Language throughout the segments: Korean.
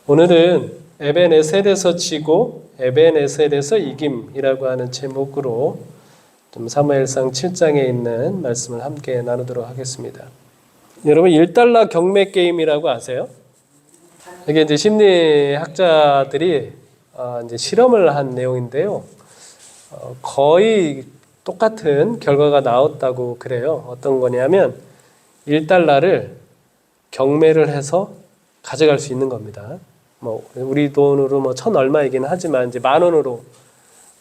오늘은 에벤에셀에서 지고 에벤에셀에서 이김이라고 하는 제목으로 좀 사무엘상 7장에 있는 말씀을 함께 나누도록 하겠습니다. 여러분 1달러 경매 게임이라고 아세요? 이게 이제 심리학자들이 이제 실험을 한 내용인데요. 거의 똑같은 결과가 나왔다고 그래요. 어떤 거냐면 1달러를 경매를 해서 가져갈 수 있는 겁니다. 뭐 우리 돈으로 뭐 1,000 얼마이긴 하지만 이제 10,000원으로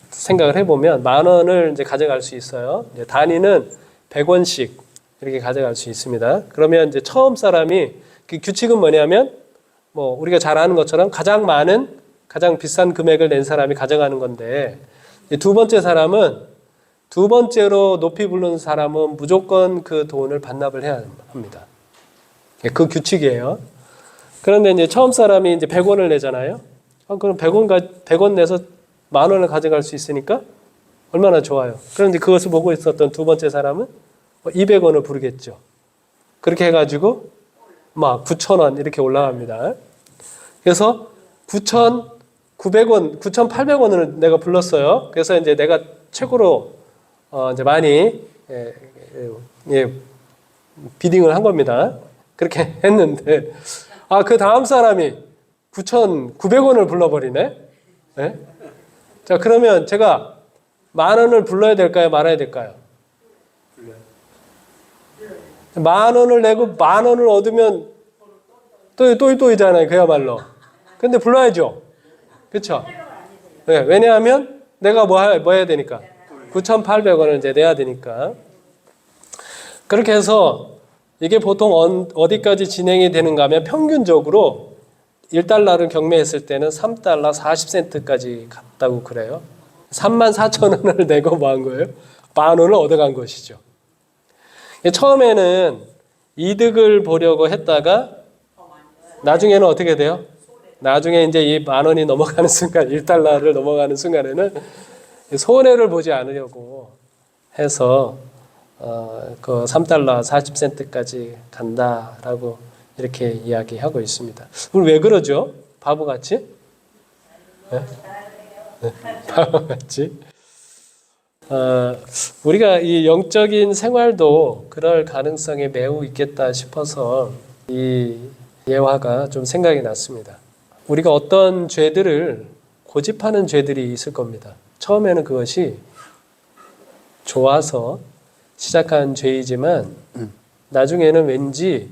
생각을 해보면 10,000원을 이제 가져갈 수 있어요. 이제 단위는 100원씩 이렇게 가져갈 수 있습니다. 그러면 이제 처음 사람이 그 규칙은 뭐냐면 뭐 우리가 잘 아는 것처럼 가장 많은 가장 비싼 금액을 낸 사람이 가져가는 건데 두 번째 사람은 두 번째로 높이 부르는 사람은 무조건 그 돈을 반납을 해야 합니다. 그 규칙이에요. 그런데 이제 처음 사람이 이제 100원을 내잖아요. 그럼 100원 내서 10,000원을 가져갈 수 있으니까 얼마나 좋아요. 그런데 그것을 보고 있었던 두 번째 사람은 200원을 부르겠죠. 그렇게 해가지고 막 9,000원 이렇게 올라갑니다. 그래서 9,900원, 9,800원을 내가 불렀어요. 그래서 이제 내가 최고로 이제 많이 비딩을 한 겁니다. 그렇게 했는데 그 다음 사람이 9,900원을 불러버리네. 네? 자, 그러면 제가 10,000원을 불러야 될까요? 말아야 될까요? 10,000원을 내고 10,000원을 얻으면 또이잖아요. 그야말로. 근데 불러야죠. 그렇죠? 네, 왜냐하면 내가 뭐 해야 되니까 9,800원을 이제 내야 되니까. 그렇게 해서 이게 보통 어디까지 진행이 되는가 하면 평균적으로 1달러를 경매했을 때는 3달러 40센트까지 갔다고 그래요. 34,000원을 내고 뭐 한 거예요? 10,000원을 얻어간 것이죠. 처음에는 이득을 보려고 했다가 나중에는 어떻게 돼요? 나중에 이제 이 10,000원이 넘어가는 순간, 1달러를 넘어가는 순간에는 손해를 보지 않으려고 해서 그 3달러 40센트까지 간다라고 이렇게 이야기하고 있습니다. 우리 왜 그러죠? 바보같이? 네? 네. 바보같이? 우리가 이 영적인 생활도 그럴 가능성이 매우 있겠다 싶어서 이 예화가 좀 생각이 났습니다. 우리가 어떤 죄들을 고집하는 죄들이 있을 겁니다. 처음에는 그것이 좋아서 시작한 죄이지만 나중에는 왠지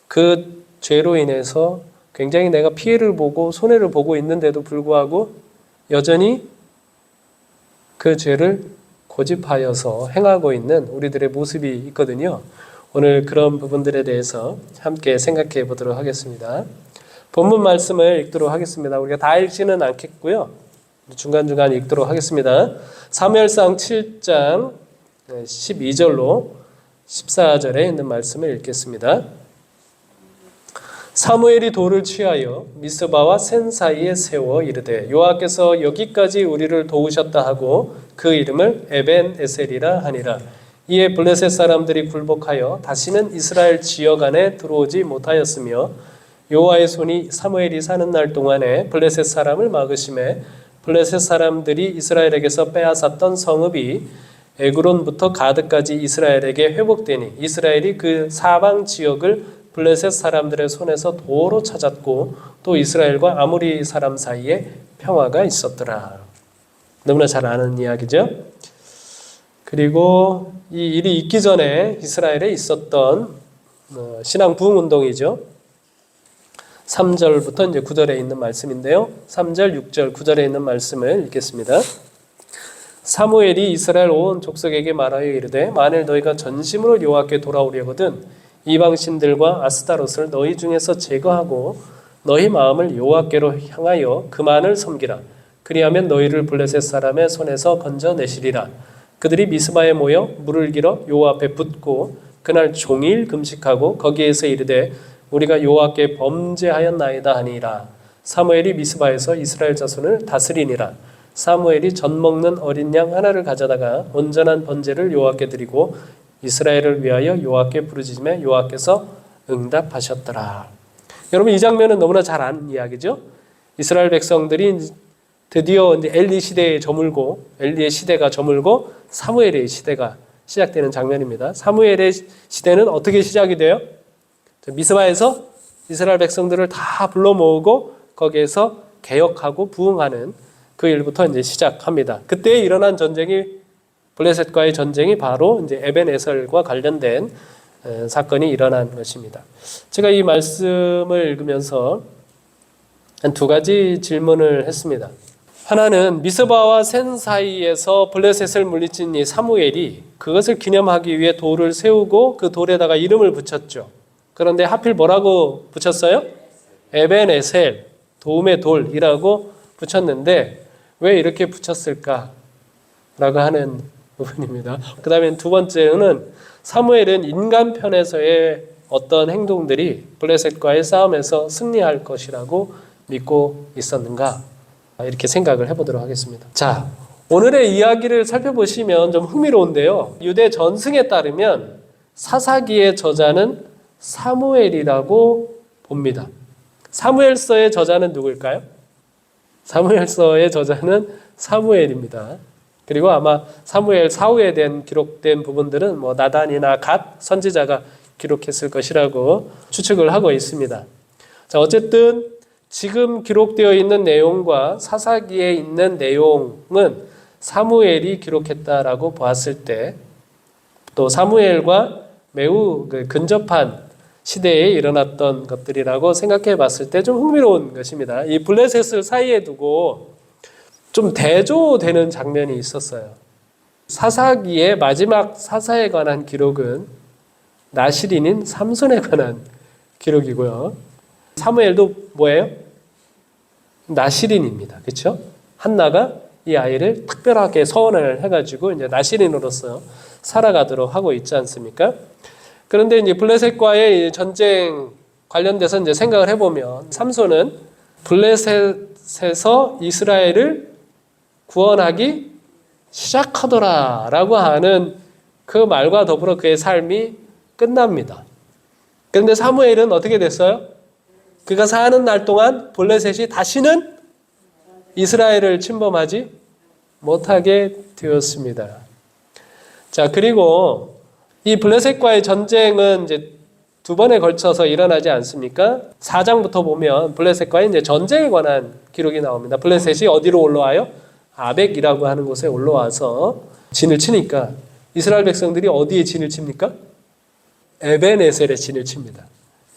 그 죄로 인해서 굉장히 내가 피해를 보고 손해를 보고 있는데도 불구하고 여전히 그 죄를 고집하여서 행하고 있는 우리들의 모습이 있거든요. 오늘 그런 부분들에 대해서 함께 생각해 보도록 하겠습니다. 본문 말씀을 읽도록 하겠습니다. 우리가 다 읽지는 않겠고요. 중간중간 읽도록 하겠습니다. 사무엘상 7장 12절로 14절에 있는 말씀을 읽겠습니다. 사무엘이 돌을 취하여 미스바와 센 사이에 세워 이르되 여호와께서 여기까지 우리를 도우셨다 하고 그 이름을 에벤에셀이라 하니라. 이에 블레셋 사람들이 굴복하여 다시는 이스라엘 지역 안에 들어오지 못하였으며 여호와의 손이 사무엘이 사는 날 동안에 블레셋 사람을 막으심에 블레셋 사람들이 이스라엘에게서 빼앗았던 성읍이 에그론부터 가드까지 이스라엘에게 회복되니 이스라엘이 그 사방 지역을 블레셋 사람들의 손에서 도로 찾았고 또 이스라엘과 아모리 사람 사이에 평화가 있었더라. 너무나 잘 아는 이야기죠. 그리고 이 일이 있기 전에 이스라엘에 있었던 신앙 부흥 운동이죠. 3절부터 이제 9절에 있는 말씀인데요. 3절, 6절, 9절에 있는 말씀을 읽겠습니다. 사무엘이 이스라엘 온 족속에게 말하여 이르되 만일 너희가 전심으로 여호와께 돌아오려거든 이방신들과 아스타롯을 너희 중에서 제거하고 너희 마음을 여호와께로 향하여 그만을 섬기라. 그리하면 너희를 블레셋 사람의 손에서 건져내시리라. 그들이 미스바에 모여 물을 길어 여호와 앞에 붓고 그날 종일 금식하고 거기에서 이르되 우리가 여호와께 범죄하였나이다 하니라. 사무엘이 미스바에서 이스라엘 자손을 다스리니라. 사무엘이 젖 먹는 어린 양 하나를 가져다가 온전한 번제를 여호와께 드리고 이스라엘을 위하여 여호와께 부르짖음에 여호와께서 응답하셨더라. 여러분 이 장면은 너무나 잘 아는 이야기죠. 이스라엘 백성들이 드디어 이제 엘리 시대에 저물고 엘리의 시대가 저물고 사무엘의 시대가 시작되는 장면입니다. 사무엘의 시대는 어떻게 시작이 돼요? 미스바에서 이스라엘 백성들을 다 불러 모으고 거기에서 개혁하고 부흥하는 그 일부터 이제 시작합니다. 그때 일어난 전쟁이 블레셋과의 전쟁이 바로 이제 에벤에셀과 관련된 사건이 일어난 것입니다. 제가 이 말씀을 읽으면서 한 두 가지 질문을 했습니다. 하나는 미스바와 센 사이에서 블레셋을 물리친 이 사무엘이 그것을 기념하기 위해 돌을 세우고 그 돌에다가 이름을 붙였죠. 그런데 하필 뭐라고 붙였어요? 에벤에셀, 도움의 돌이라고 붙였는데 왜 이렇게 붙였을까라고 하는 부분입니다. 그 다음에 두 번째는 사무엘은 인간 편에서의 어떤 행동들이 블레셋과의 싸움에서 승리할 것이라고 믿고 있었는가? 이렇게 생각을 해보도록 하겠습니다. 자, 오늘의 이야기를 살펴보시면 좀 흥미로운데요. 유대 전승에 따르면 사사기의 저자는 사무엘이라고 봅니다. 사무엘서의 저자는 누구일까요? 사무엘서의 저자는 사무엘입니다. 그리고 아마 사무엘 사후에 대한 기록된 부분들은 뭐 나단이나 갓 선지자가 기록했을 것이라고 추측을 하고 있습니다. 자, 어쨌든 지금 기록되어 있는 내용과 사사기에 있는 내용은 사무엘이 기록했다라고 보았을 때 또 사무엘과 매우 근접한 시대에 일어났던 것들이라고 생각해 봤을 때 좀 흥미로운 것입니다. 이 블레셋을 사이에 두고 좀 대조되는 장면이 있었어요. 사사기의 마지막 사사에 관한 기록은 나실인인 삼손에 관한 기록이고요. 사무엘도 뭐예요? 나실인입니다. 그렇죠? 한나가 이 아이를 특별하게 서원을 해가지고 이제 나실인으로서 살아가도록 하고 있지 않습니까? 그런데 이제 블레셋과의 전쟁 관련돼서 이제 생각을 해보면 삼손은 블레셋에서 이스라엘을 구원하기 시작하더라라고 하는 그 말과 더불어 그의 삶이 끝납니다. 그런데 사무엘은 어떻게 됐어요? 그가 사는 날 동안 블레셋이 다시는 이스라엘을 침범하지 못하게 되었습니다. 자, 그리고 이 블레셋과의 전쟁은 이제 두 번에 걸쳐서 일어나지 않습니까? 4장부터 보면 블레셋과의 이제 전쟁에 관한 기록이 나옵니다. 블레셋이 어디로 올라와요? 아벡이라고 하는 곳에 올라와서 진을 치니까 이스라엘 백성들이 어디에 진을 칩니까? 에벤에셀에 진을 칩니다.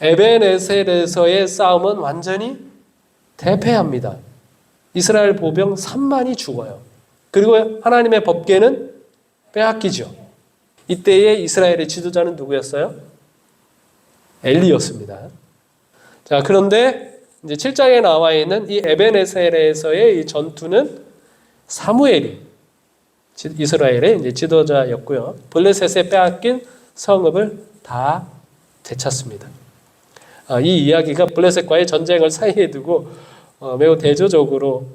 에벤에셀에서의 싸움은 완전히 대패합니다. 이스라엘 보병 3만이 죽어요. 그리고 하나님의 법궤는 빼앗기죠. 이때의 이스라엘의 지도자는 누구였어요? 엘리였습니다. 자, 그런데 이제 7장에 나와 있는 이 에벤에셀에서의 이 전투는 사무엘이 이스라엘의 이제 지도자였고요. 블레셋에 빼앗긴 성읍을 다 되찾습니다. 이 이야기가 블레셋과의 전쟁을 사이에 두고 매우 대조적으로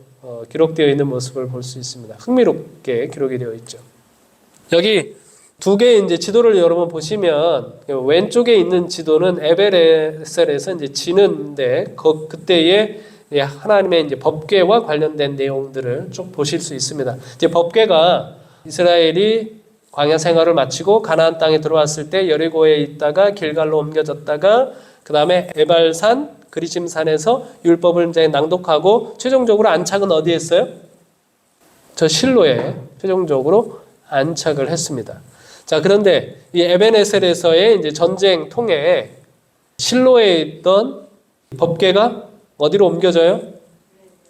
기록되어 있는 모습을 볼 수 있습니다. 흥미롭게 기록이 되어 있죠. 여기 두 개의 이제 지도를 여러분 보시면 왼쪽에 있는 지도는 에벨에셀에서 이제 지는데 그때의 하나님의 이제 법궤와 관련된 내용들을 쭉 보실 수 있습니다. 이제 법궤가 이스라엘이 광야 생활을 마치고 가나안 땅에 들어왔을 때 여리고에 있다가 길갈로 옮겨졌다가 그 다음에 에발산 그리심산에서 율법을 이제 낭독하고 최종적으로 안착은 어디에 했어요? 저 실로에 최종적으로 안착을 했습니다. 자, 그런데 이 에벤에셀에서의 이제 전쟁 통에 실로에 있던 법궤가 어디로 옮겨져요?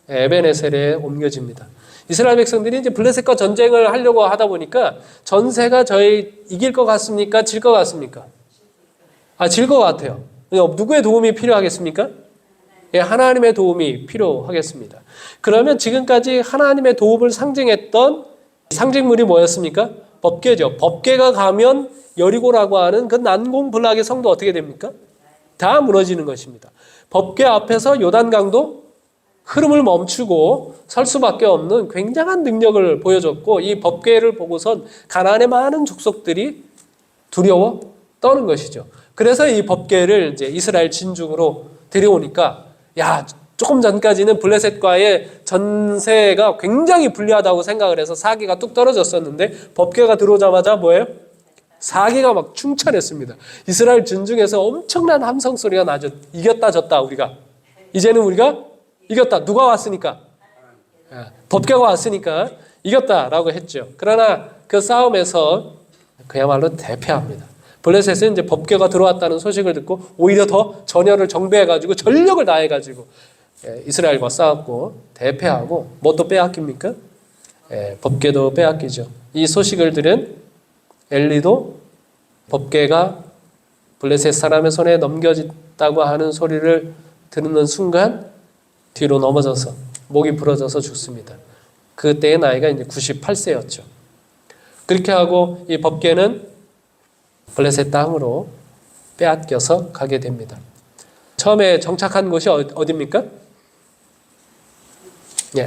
에벤에셀에 옮겨집니다. 이스라엘 백성들이 이제 블레셋과 전쟁을 하려고 하다 보니까 전세가 저희 이길 것 같습니까? 질 것 같습니까? 질 것 같아요. 누구의 도움이 필요하겠습니까? 하나님의 도움이 필요하겠습니다. 그러면 지금까지 하나님의 도움을 상징했던 상징물이 뭐였습니까? 법궤죠. 법궤가 가면 여리고라고 하는 그 난공불락의 성도 어떻게 됩니까? 다 무너지는 것입니다. 법궤 앞에서 요단강도 흐름을 멈추고 설 수밖에 없는 굉장한 능력을 보여줬고 이 법궤를 보고선 가나안의 많은 족속들이 두려워 떠는 것이죠. 그래서 이 법궤를 이제 이스라엘 진중으로 데려오니까 야, 조금 전까지는 블레셋과의 전세가 굉장히 불리하다고 생각을 해서 사기가 뚝 떨어졌었는데 법궤가 들어오자마자 뭐예요? 사기가 막 충천했습니다. 이스라엘 진중에서 엄청난 함성 소리가 나죠. 이겼다 졌다 우리가. 이제는 우리가 이겼다. 누가 왔으니까? 법궤가 왔으니까 이겼다라고 했죠. 그러나 그 싸움에서 그야말로 대패합니다. 블레셋은 이제 법궤가 들어왔다는 소식을 듣고 오히려 더 전열을 정비해가지고 전력을 다해가지고 이스라엘과 싸웠고 대패하고 뭐 또 빼앗깁니까? 법궤도 빼앗기죠. 이 소식을 들은 엘리도 법궤가 블레셋 사람의 손에 넘겨졌다고 하는 소리를 듣는 순간 뒤로 넘어져서 목이 부러져서 죽습니다. 그때의 나이가 이제 98세였죠. 그렇게 하고 이 법궤는 블레셋 땅으로 빼앗겨서 가게 됩니다. 처음에 정착한 곳이 어디입니까?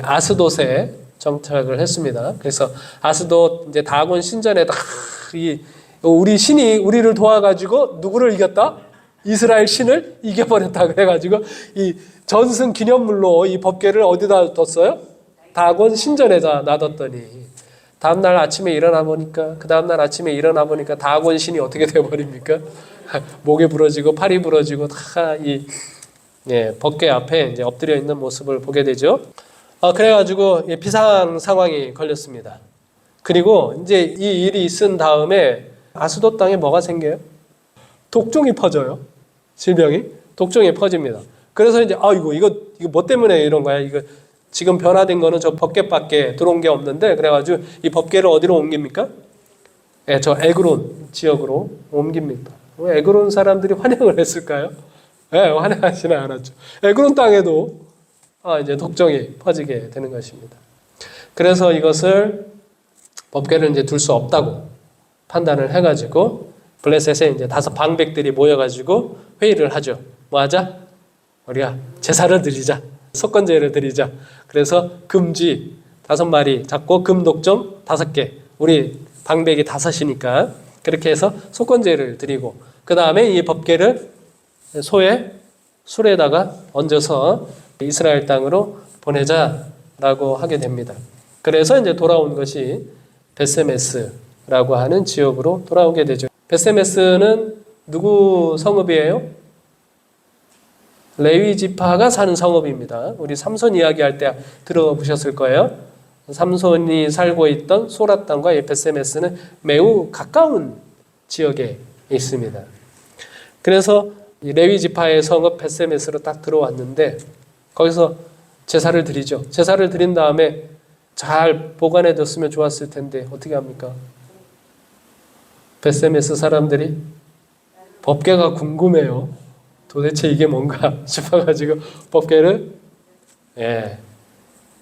아스돗에 정착을 했습니다. 그래서 아스돗 이제 다곤 신전에 우리 신이 우리를 도와가지고 누구를 이겼다? 이스라엘 신을 이겨버렸다 그래가지고 이 전승 기념물로 이 법궤를 어디다 뒀어요? 다곤 신전에다 놔뒀더니 다음날 아침에 일어나 보니까 다곤 신이 어떻게 돼버립니까? 목이 부러지고 팔이 부러지고 다 이 법궤 앞에 이제 엎드려 있는 모습을 보게 되죠. 그래가지고 비상 상황이 걸렸습니다. 그리고 이제 이 일이 있은 다음에 아스돗 땅에 뭐가 생겨요? 독종이 퍼져요. 질병이 독종이 퍼집니다. 그래서 이제 이거 뭐 때문에 이런 거야? 이거 지금 변화된 거는 저 법궤밖에 들어온 게 없는데 그래가지고 이 법궤를 어디로 옮깁니까? 저 에그론 지역으로 옮깁니다. 왜 에그론 사람들이 환영을 했을까요? 환영하지는 않았죠. 에그론 땅에도 이제 독종이 퍼지게 되는 것입니다. 그래서 이것을 법궤를 이제 둘 수 없다고 판단을 해가지고 블레셋에 이제 5 방백들이 모여가지고 회의를 하죠. 뭐 하자? 우리가 제사를 드리자. 속건제를 드리자. 그래서 금쥐 5마리 잡고 금독점 5개. 우리 방백이 5이니까 그렇게 해서 속건제를 드리고 그 다음에 이 법궤를 술에다가 얹어서 이스라엘 땅으로 보내자라고 하게 됩니다. 그래서 이제 돌아온 것이 벳세메스라고 하는 지역으로 돌아오게 되죠. 벳세메스는 누구 성읍이에요? 레위 지파가 사는 성읍입니다. 우리 삼손 이야기할 때 들어보셨을 거예요. 삼손이 살고 있던 소라 땅과 벳세메스는 매우 가까운 지역에 있습니다. 그래서 레위 지파의 성읍 벳세메스로 딱 들어왔는데 거기서 제사를 드리죠. 제사를 드린 다음에 잘 보관해 뒀으면 좋았을 텐데 어떻게 합니까? 벳세메스 사람들이 법궤가 궁금해요. 도대체 이게 뭔가 싶어가지고 법궤를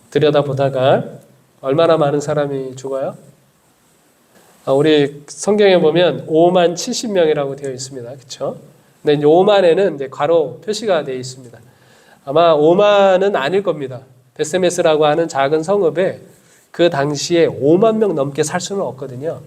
들여다보다가 얼마나 많은 사람이 죽어요? 우리 성경에 보면 5만 70명이라고 되어 있습니다. 그렇죠? 근데 5만에는 이제 괄호 표시가 되어 있습니다. 아마 5만은 아닐 겁니다. 벳세메스라고 하는 작은 성읍에 그 당시에 5만 명 넘게 살 수는 없거든요.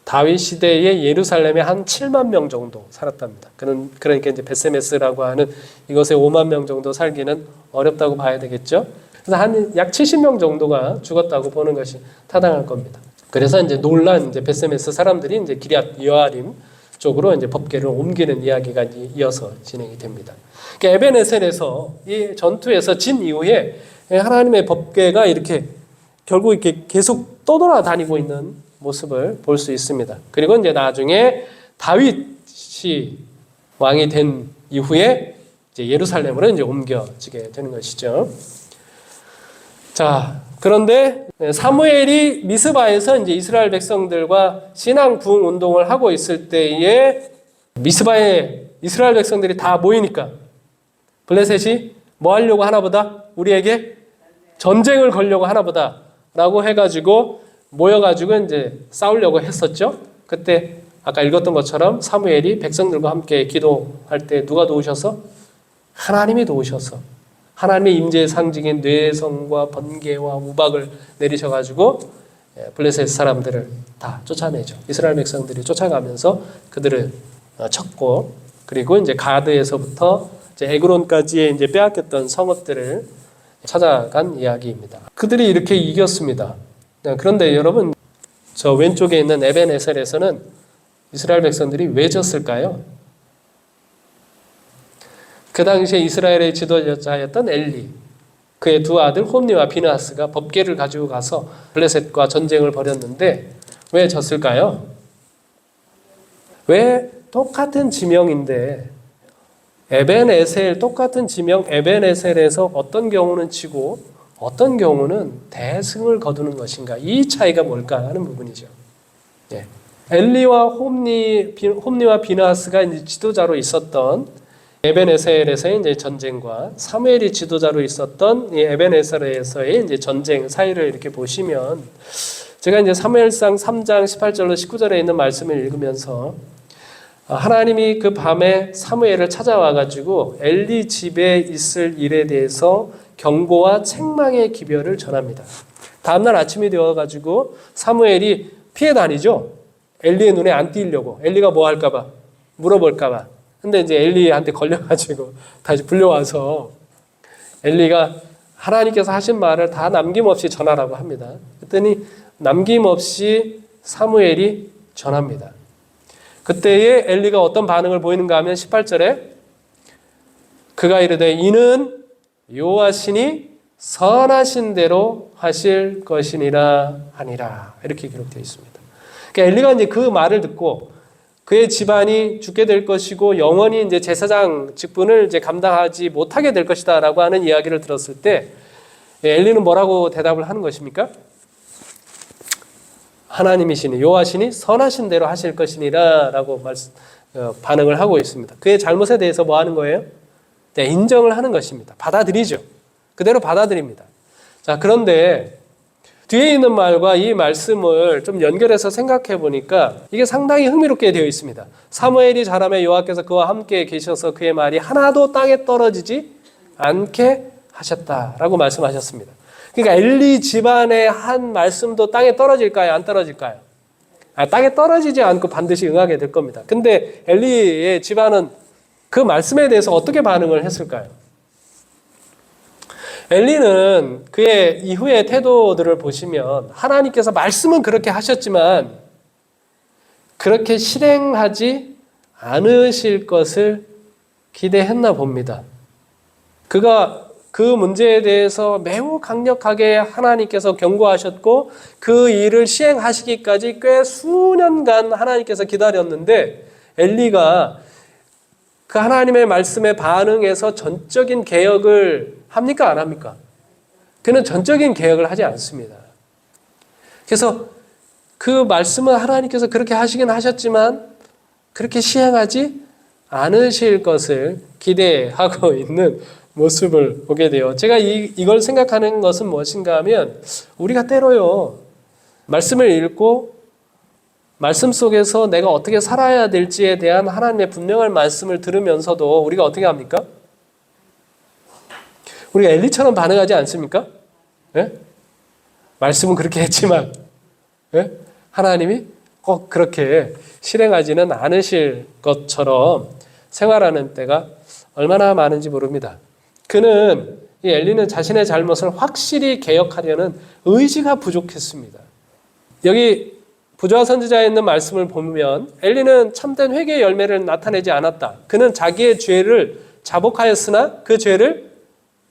다윗 시대에 예루살렘에 한 7만 명 정도 살았답니다. 그러니까 이제 벳세메스라고 하는 이것에 5만 명 정도 살기는 어렵다고 봐야 되겠죠. 그래서 한 약 70명 정도가 죽었다고 보는 것이 타당할 겁니다. 그래서 이제 놀란 이제 벳세메스 사람들이 이제 기럇 여아림 쪽으로 이제 법궤를 옮기는 이야기가 이어서 진행이 됩니다. 그러니까 에벤에셀에서 이 전투에서 진 이후에 하나님의 법궤가 이렇게 결국 이렇게 계속 떠돌아다니고 있는 모습을 볼 수 있습니다. 그리고 이제 나중에 다윗이 왕이 된 이후에 이제 예루살렘으로 이제 옮겨지게 되는 것이죠. 자, 그런데 사무엘이 미스바에서 이제 이스라엘 백성들과 신앙 부흥 운동을 하고 있을 때에 미스바에 이스라엘 백성들이 다 모이니까 블레셋이 뭐 하려고 하나보다 우리에게 전쟁을 걸려고 하나보다라고 해가지고 모여가지고 이제 싸우려고 했었죠. 그때 아까 읽었던 것처럼 사무엘이 백성들과 함께 기도할 때 누가 도우셔서? 하나님이 도우셔서 하나님의 임재의 상징인 뇌성과 번개와 우박을 내리셔가지고 블레셋 사람들을 다 쫓아내죠. 이스라엘 백성들이 쫓아가면서 그들을 쳤고, 그리고 이제 가드에서부터 이제 에그론까지의 이제 빼앗겼던 성읍들을 찾아간 이야기입니다. 그들이 이렇게 이겼습니다. 그런데 여러분, 저 왼쪽에 있는 에벤에셀에서는 이스라엘 백성들이 왜 졌을까요? 그 당시에 이스라엘의 지도자였던 엘리, 그의 두 아들 홈니와 비느하스가 법궤를 가지고 가서 블레셋과 전쟁을 벌였는데 왜 졌을까요? 왜 똑같은 지명인데 에벤에셀, 똑같은 지명 에벤에셀에서 어떤 경우는 지고 어떤 경우는 대승을 거두는 것인가? 이 차이가 뭘까 하는 부분이죠. 예. 엘리와 홈니와 비느하스가 이제 지도자로 있었던 에벤에셀에서의 이제 전쟁과 사무엘이 지도자로 있었던 이 에벤에셀에서의 이제 전쟁 사이를 이렇게 보시면, 제가 이제 사무엘상 3장 18절로 19절에 있는 말씀을 읽으면서 하나님이 그 밤에 사무엘을 찾아와 가지고 엘리 집에 있을 일에 대해서 경고와 책망의 기별을 전합니다. 다음날 아침이 되어 가지고 사무엘이 피해 다니죠. 엘리의 눈에 안 띄려고. 엘리가 뭐 할까 봐, 물어볼까 봐. 근데 이제 엘리한테 걸려가지고 다시 불려와서 엘리가 하나님께서 하신 말을 다 남김없이 전하라고 합니다. 그랬더니 남김없이 사무엘이 전합니다. 그때에 엘리가 어떤 반응을 보이는가 하면 18절에 그가 이르되 이는 여호와 신이 선하신 대로 하실 것이니라 하니라, 이렇게 기록되어 있습니다. 그러니까 엘리가 이제 그 말을 듣고 그의 집안이 죽게 될 것이고 영원히 이제 제사장 직분을 이제 감당하지 못하게 될 것이다라고 하는 이야기를 들었을 때 엘리는 뭐라고 대답을 하는 것입니까? 하나님이시니 여호와시니 선하신 대로 하실 것이니라라고 반응을 하고 있습니다. 그의 잘못에 대해서 뭐 하는 거예요? 네, 인정을 하는 것입니다. 받아들이죠. 그대로 받아들입니다. 자, 그런데 뒤에 있는 말과 이 말씀을 좀 연결해서 생각해 보니까 이게 상당히 흥미롭게 되어 있습니다. 사무엘이 자라매 여호와께서 그와 함께 계셔서 그의 말이 하나도 땅에 떨어지지 않게 하셨다라고 말씀하셨습니다. 그러니까 엘리 집안의 한 말씀도 땅에 떨어질까요? 안 떨어질까요? 땅에 떨어지지 않고 반드시 응하게 될 겁니다. 근데 엘리의 집안은 그 말씀에 대해서 어떻게 반응을 했을까요? 엘리는 그의 이후의 태도들을 보시면 하나님께서 말씀은 그렇게 하셨지만 그렇게 실행하지 않으실 것을 기대했나 봅니다. 그가 그 문제에 대해서 매우 강력하게 하나님께서 경고하셨고 그 일을 시행하시기까지 꽤 수년간 하나님께서 기다렸는데 엘리가 그 하나님의 말씀에 반응해서 전적인 개혁을 합니까? 안 합니까? 그는 전적인 개혁을 하지 않습니다. 그래서 그 말씀은 하나님께서 그렇게 하시긴 하셨지만 그렇게 시행하지 않으실 것을 기대하고 있는 모습을 보게 돼요. 제가 이걸 생각하는 것은 무엇인가 하면 우리가 때로요, 말씀을 읽고 말씀 속에서 내가 어떻게 살아야 될지에 대한 하나님의 분명한 말씀을 들으면서도 우리가 어떻게 합니까? 우리가 엘리처럼 반응하지 않습니까? 예? 말씀은 그렇게 했지만 예? 하나님이 꼭 그렇게 실행하지는 않으실 것처럼 생활하는 때가 얼마나 많은지 모릅니다. 이 엘리는 자신의 잘못을 확실히 개혁하려는 의지가 부족했습니다. 여기 부조와 선지자에 있는 말씀을 보면 엘리는 참된 회개의 열매를 나타내지 않았다. 그는 자기의 죄를 자복하였으나 그 죄를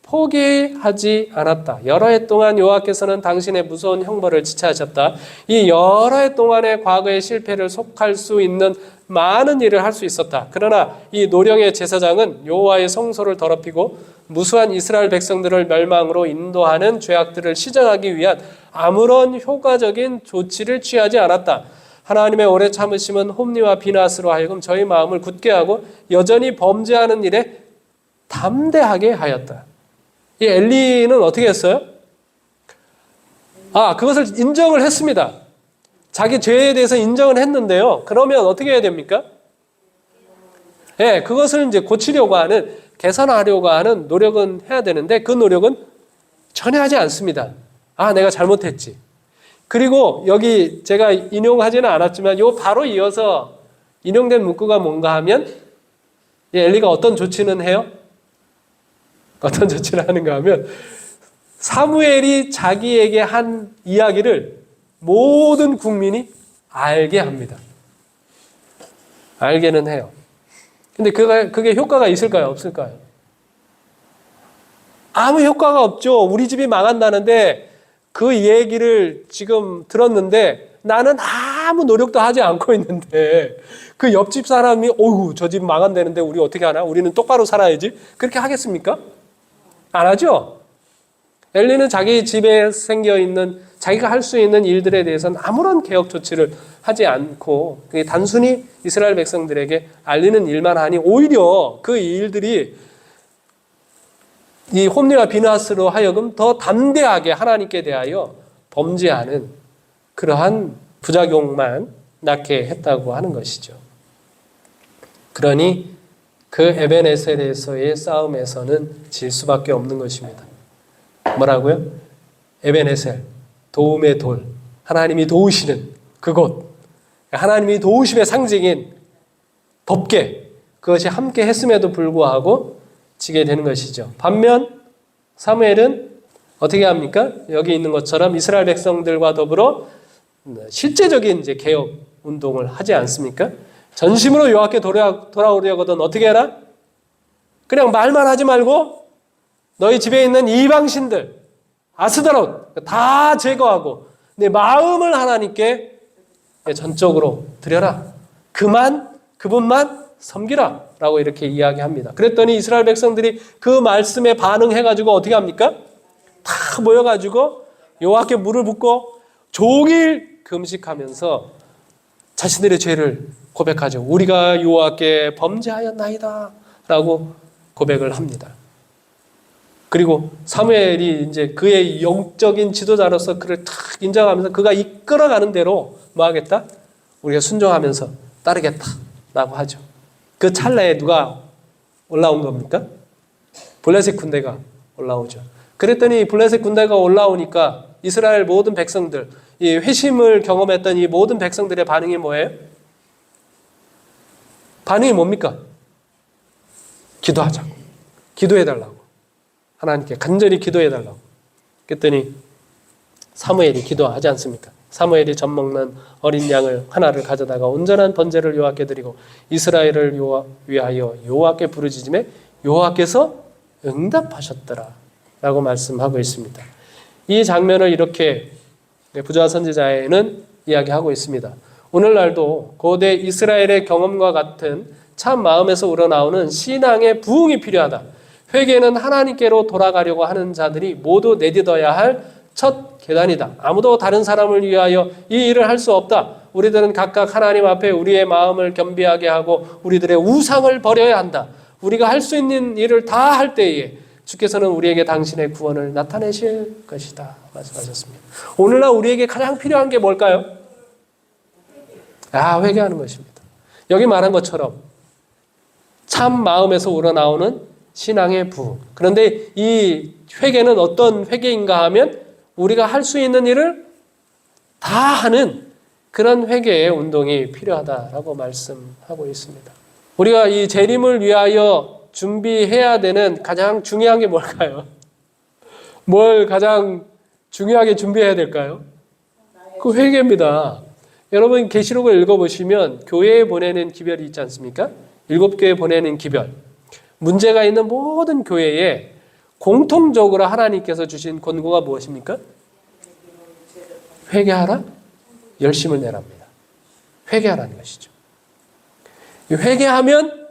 포기하지 않았다. 여러 해 동안 여호와께서는 당신의 무서운 형벌을 지체하셨다. 이 여러 해 동안의 과거의 실패를 속할 수 있는 많은 일을 할 수 있었다. 그러나 이 노령의 제사장은 여호와의 성소를 더럽히고 무수한 이스라엘 백성들을 멸망으로 인도하는 죄악들을 시정하기 위한 아무런 효과적인 조치를 취하지 않았다. 하나님의 오래 참으심은 홈니와 비느하스로 하여금 저희 마음을 굳게 하고 여전히 범죄하는 일에 담대하게 하였다. 이 엘리는 어떻게 했어요? 그것을 인정을 했습니다. 자기 죄에 대해서 인정을 했는데요. 그러면 어떻게 해야 됩니까? 그것을 이제 고치려고 하는, 개선하려고 하는 노력은 해야 되는데 그 노력은 전혀 하지 않습니다. 내가 잘못했지. 그리고 여기 제가 인용하지는 않았지만 요 바로 이어서 인용된 문구가 뭔가 하면 엘리가 어떤 조치는 해요? 어떤 조치를 하는가 하면 사무엘이 자기에게 한 이야기를 모든 국민이 알게 합니다. 알게는 해요. 근데 그게 효과가 있을까요? 없을까요? 아무 효과가 없죠. 우리 집이 망한다는데 그 얘기를 지금 들었는데 나는 아무 노력도 하지 않고 있는데 그 옆집 사람이 어이구 저 집 망한다는데 우리 어떻게 하나? 우리는 똑바로 살아야지. 그렇게 하겠습니까? 안 하죠. 엘리는 자기 집에 생겨있는 자기가 할 수 있는 일들에 대해서는 아무런 개혁 조치를 하지 않고 그게 단순히 이스라엘 백성들에게 알리는 일만 하니 오히려 그 일들이 이 홈리와 비나스로 하여금 더 담대하게 하나님께 대하여 범죄하는 그러한 부작용만 낳게 했다고 하는 것이죠. 그러니 그 에벤에셀에서의 싸움에서는 질 수밖에 없는 것입니다. 뭐라고요? 에벤에셀, 도움의 돌, 하나님이 도우시는 그곳, 하나님이 도우심의 상징인 법궤, 그것이 함께 했음에도 불구하고 지게 되는 것이죠. 반면 사무엘은 어떻게 합니까? 여기 있는 것처럼 이스라엘 백성들과 더불어 실제적인 이제 개혁 운동을 하지 않습니까? 전심으로 여호와께 돌아오려거든 어떻게 해라? 그냥 말만 하지 말고 너희 집에 있는 이방신들 아스다롯 다 제거하고 내 마음을 하나님께 전적으로 드려라. 그분만 섬기라 라고 이렇게 이야기합니다. 그랬더니 이스라엘 백성들이 그 말씀에 반응해가지고 어떻게 합니까? 다 모여가지고 여호와께 물을 붓고 종일 금식하면서 자신들의 죄를 고백하죠. 우리가 여호와께 범죄하였나이다 라고 고백을 합니다. 그리고 사무엘이 이제 그의 영적인 지도자로서 그를 탁 인정하면서 그가 이끌어가는 대로 뭐 하겠다? 우리가 순종하면서 따르겠다 라고 하죠. 그 찰나에 누가 올라온 겁니까? 블레셋 군대가 올라오죠. 그랬더니 블레셋 군대가 올라오니까 이스라엘 모든 백성들, 이 회심을 경험했던 이 모든 백성들의 반응이 뭐예요? 반응이 뭡니까? 기도하자고. 기도해달라고. 하나님께 간절히 기도해달라고. 그랬더니 사무엘이 기도하지 않습니까? 사무엘이 젖 먹는 어린 양을 하나를 가져다가 온전한 번제를 여호와께 드리고 이스라엘을 위하여 여호와께 부르짖음에 여호와께서 응답하셨더라 라고 말씀하고 있습니다. 이 장면을 이렇게 부조한 선지자에는 이야기하고 있습니다. 오늘날도 고대 이스라엘의 경험과 같은 참 마음에서 우러나오는 신앙의 부흥이 필요하다. 회개는 하나님께로 돌아가려고 하는 자들이 모두 내딛어야 할 첫 계단이다. 아무도 다른 사람을 위하여 이 일을 할 수 없다. 우리들은 각각 하나님 앞에 우리의 마음을 겸비하게 하고 우리들의 우상을 버려야 한다. 우리가 할 수 있는 일을 다 할 때에 주께서는 우리에게 당신의 구원을 나타내실 것이다 말씀하셨습니다. 오늘날 우리에게 가장 필요한 게 뭘까요? 회개하는 것입니다. 여기 말한 것처럼 참 마음에서 우러나오는 신앙의 부흥. 그런데 이 회개는 어떤 회개인가 하면 우리가 할 수 있는 일을 다 하는 그런 회개의 운동이 필요하다라고 말씀하고 있습니다. 우리가 이 재림을 위하여 준비해야 되는 가장 중요한 게 뭘까요? 뭘 가장 중요하게 준비해야 될까요? 그 회개입니다. 여러분 계시록을 읽어보시면 교회에 보내는 기별이 있지 않습니까? 7교회 보내는 기별. 문제가 있는 모든 교회에 공통적으로 하나님께서 주신 권고가 무엇입니까? 회개하라? 열심을 내랍니다. 회개하라는 것이죠. 회개하면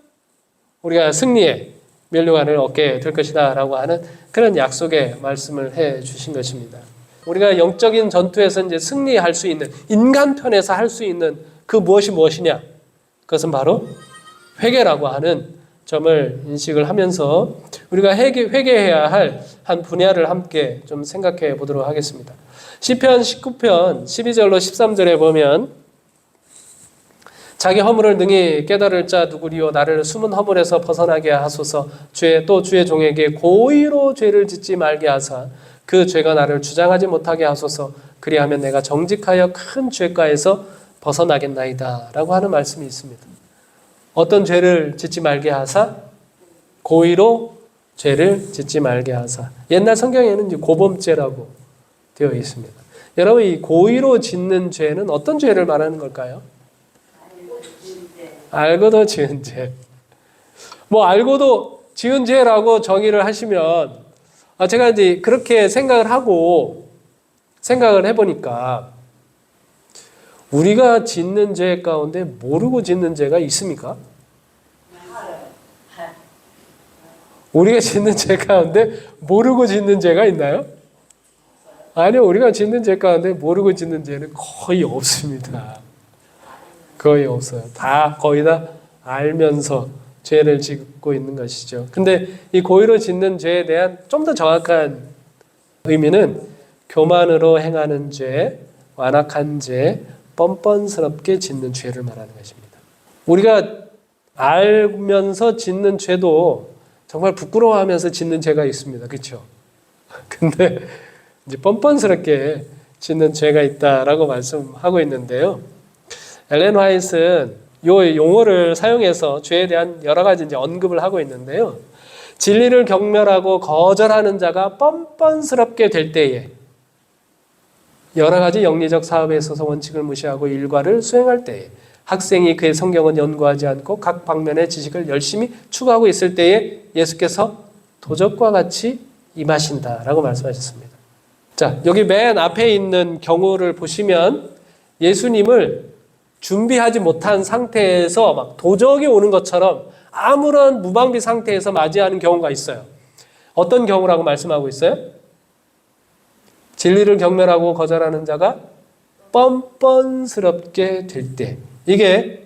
우리가 승리의 면류관을 얻게 될 것이다 라고 하는 그런 약속의 말씀을 해 주신 것입니다. 우리가 영적인 전투에서 이제 승리할 수 있는 인간 편에서 할 수 있는 그 무엇이냐? 그것은 바로 회개라고 하는 점을 인식을 하면서 우리가 회개해야 할 한 분야를 함께 좀 생각해 보도록 하겠습니다. 시편 19편 12절로 13절에 보면 자기 허물을 능히 깨달을 자 누구리요 나를 숨은 허물에서 벗어나게 하소서. 또 주의 종에게 고의로 죄를 짓지 말게 하사 그 죄가 나를 주장하지 못하게 하소서. 그리하면 내가 정직하여 큰 죄가에서 벗어나겠나이다 라고 하는 말씀이 있습니다. 어떤 죄를 짓지 말게 하사? 고의로 죄를 짓지 말게 하사. 옛날 성경에는 이제 고범죄라고 되어 있습니다. 여러분, 이 고의로 짓는 죄는 어떤 죄를 말하는 걸까요? 알고도 지은 죄. 뭐 알고도 지은 죄라고 정의를 하시면 제가 이제 그렇게 생각을 해보니까 우리가 짓는 죄 가운데 모르고 짓는 죄가 있습니까? 우리가 짓는 죄 가운데 모르고 짓는 죄가 있나요? 아니요. 우리가 짓는 죄 가운데 모르고 짓는 죄는 거의 없습니다. 거의 없어요. 거의 다 알면서 죄를 짓고 있는 것이죠. 근데 이 고의로 짓는 죄에 대한 좀 더 정확한 의미는 교만으로 행하는 죄, 완악한 죄, 뻔뻔스럽게 짓는 죄를 말하는 것입니다. 우리가 알면서 짓는 죄도 정말 부끄러워하면서 짓는 죄가 있습니다. 그렇죠? 근데 이제 뻔뻔스럽게 짓는 죄가 있다라고 말씀하고 있는데요. 엘렌 화이트는 이 용어를 사용해서 죄에 대한 여러 가지 이제 언급을 하고 있는데요. 진리를 경멸하고 거절하는 자가 뻔뻔스럽게 될 때에 여러 가지 영리적 사업에 있어서 원칙을 무시하고 일과를 수행할 때에 학생이 그의 성경은 연구하지 않고 각 방면의 지식을 열심히 추구하고 있을 때에 예수께서 도적과 같이 임하신다라고 말씀하셨습니다. 자, 여기 맨 앞에 있는 경우를 보시면 예수님을 준비하지 못한 상태에서 막 도적이 오는 것처럼 아무런 무방비 상태에서 맞이하는 경우가 있어요. 어떤 경우라고 말씀하고 있어요? 진리를 경멸하고 거절하는 자가 뻔뻔스럽게 될 때. 이게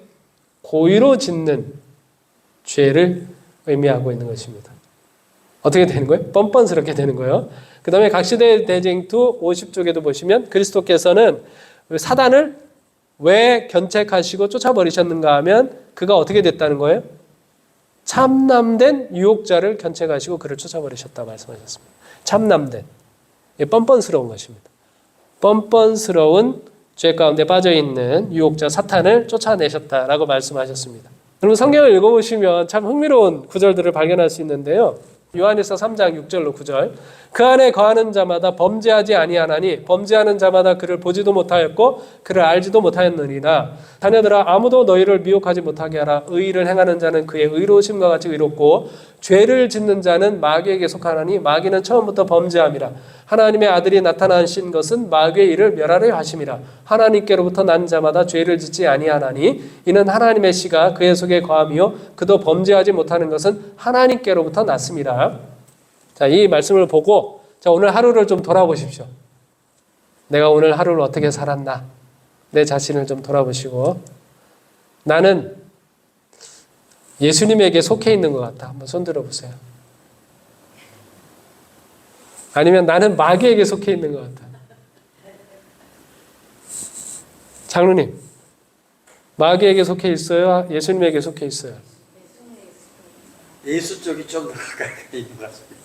고의로 짓는 죄를 의미하고 있는 것입니다. 어떻게 되는 거예요? 뻔뻔스럽게 되는 거예요. 그 다음에 각시대 대쟁투 50쪽에도 보시면 그리스도께서는 사단을 왜 견책하시고 쫓아버리셨는가 하면 그가 어떻게 됐다는 거예요? 참남된 유혹자를 견책하시고 그를 쫓아버리셨다 말씀하셨습니다. 참남된. 뻔뻔스러운 것입니다. 뻔뻔스러운 죄 가운데 빠져있는 유혹자 사탄을 쫓아내셨다라고 말씀하셨습니다. 여러분 성경을 읽어보시면 참 흥미로운 구절들을 발견할 수 있는데요. 요한일서 3장 6절로 9절 그 안에 거하는 자마다 범죄하지 아니하나니 범죄하는 자마다 그를 보지도 못하였고 그를 알지도 못하였느니라. 자녀들아 아무도 너희를 미혹하지 못하게 하라. 의의를 행하는 자는 그의 의로우심과 같이 의롭고 죄를 짓는 자는 마귀에게 속하나니 마귀는 처음부터 범죄함이라. 하나님의 아들이 나타나신 것은 마귀의 일을 멸하려 하심이라. 하나님께로부터 난 자마다 죄를 짓지 아니하나니 이는 하나님의 씨가 그의 속에 거함이요 그도 범죄하지 못하는 것은 하나님께로부터 났습니다. 자, 이 말씀을 보고 오늘 하루를 좀 돌아보십시오. 내가 오늘 하루를 어떻게 살았나? 내 자신을 좀 돌아보시고 나는 예수님에게 속해 있는 것 같다. 한번 손 들어보세요. 아니면 나는 마귀에게 속해 있는 것 같다. 장로님, 마귀에게 속해 있어요? 예수님에게 속해 있어요? 예수 쪽이 좀 더 가까이 있는 것 같습니다.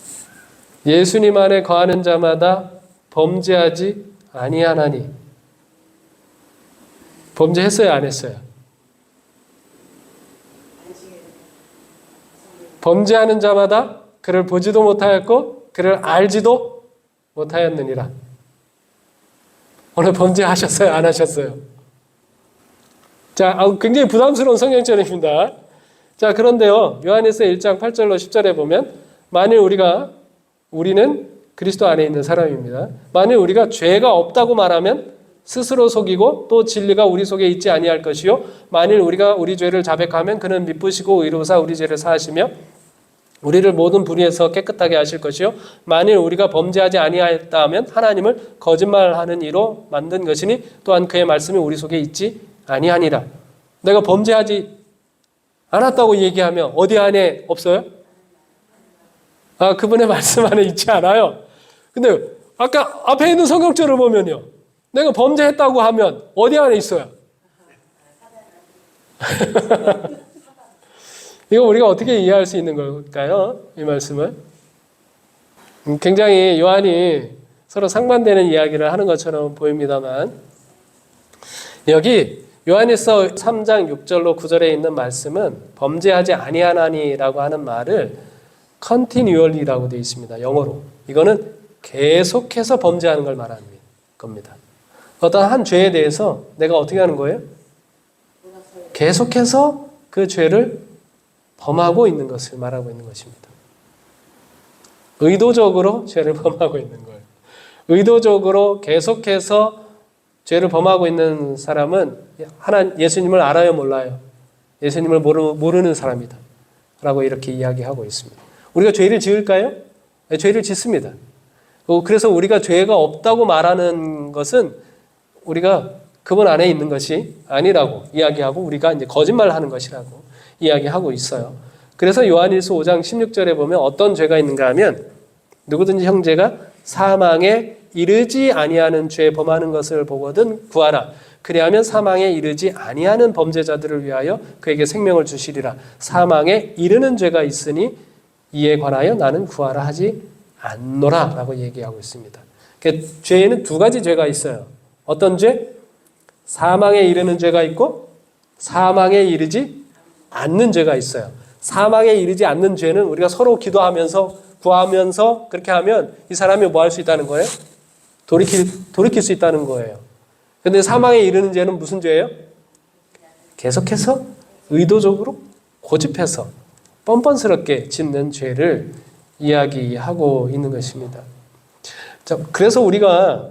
예수님 안에 거하는 자마다 범죄하지 아니하나니. 범죄했어요? 안 했어요? 범죄하는 자마다 그를 보지도 못하였고 그를 알지도 못하였느니라. 오늘 범죄하셨어요? 안 하셨어요? 자, 굉장히 부담스러운 성경절입니다. 자, 그런데요. 요한일서 1장 8절로 10절에 보면 만일 우리는 그리스도 안에 있는 사람입니다. 만일 우리가 죄가 없다고 말하면 스스로 속이고 또 진리가 우리 속에 있지 아니할 것이요 만일 우리가 우리 죄를 자백하면 그는 미쁘시고 의로우사 우리 죄를 사하시며 우리를 모든 불의에서 깨끗하게 하실 것이요 만일 우리가 범죄하지 아니하였다 하면 하나님을 거짓말하는 이로 만든 것이니 또한 그의 말씀이 우리 속에 있지 아니하니라. 내가 범죄하지 않았다고 얘기하면 어디 안에 없어요? 그분의 말씀 안에 있지 않아요. 근데 아까 앞에 있는 성경절을 보면요. 내가 범죄했다고 하면 어디 안에 있어요? 이거 우리가 어떻게 이해할 수 있는 걸까요? 이 말씀을. 굉장히 요한이 서로 상반되는 이야기를 하는 것처럼 보입니다만 여기 요한일서 3장 6절로 9절에 있는 말씀은 범죄하지 아니하나니라고 하는 말을 continually라고 되어 있습니다. 영어로. 이거는 계속해서 범죄하는 걸 말하는 겁니다. 어떤 한 죄에 대해서 내가 어떻게 하는 거예요? 계속해서 그 죄를 범하고 있는 것을 말하고 있는 것입니다. 의도적으로 죄를 범하고 있는 거예요. 의도적으로 계속해서 죄를 범하고 있는 사람은 예수님을 알아요, 몰라요? 예수님을 모르는 사람이다 라고 이렇게 이야기하고 있습니다. 우리가 죄를 지을까요? 네, 죄를 짓습니다. 그래서 우리가 죄가 없다고 말하는 것은 우리가 그분 안에 있는 것이 아니라고 이야기하고 우리가 이제 거짓말하는 것이라고 이야기하고 있어요. 그래서 요한일서 5장 16절에 보면 어떤 죄가 있는가 하면 누구든지 형제가 사망에 이르지 아니하는 죄 범하는 것을 보거든 구하라. 그리하면 사망에 이르지 아니하는 범죄자들을 위하여 그에게 생명을 주시리라. 사망에 이르는 죄가 있으니 이에 관하여 나는 구하라 하지 않노라 라고 얘기하고 있습니다. 그러니까 죄에는 두 가지 죄가 있어요. 어떤 죄? 사망에 이르는 죄가 있고 사망에 이르지 않는 죄가 있어요. 사망에 이르지 않는 죄는 우리가 서로 기도하면서 구하면서 그렇게 하면 이 사람이 뭐 할 수 있다는 거예요? 돌이킬 수 있다는 거예요. 그런데 사망에 이르는 죄는 무슨 죄예요? 계속해서 의도적으로 고집해서 뻔뻔스럽게 짓는 죄를 이야기하고 있는 것입니다. 자, 그래서 우리가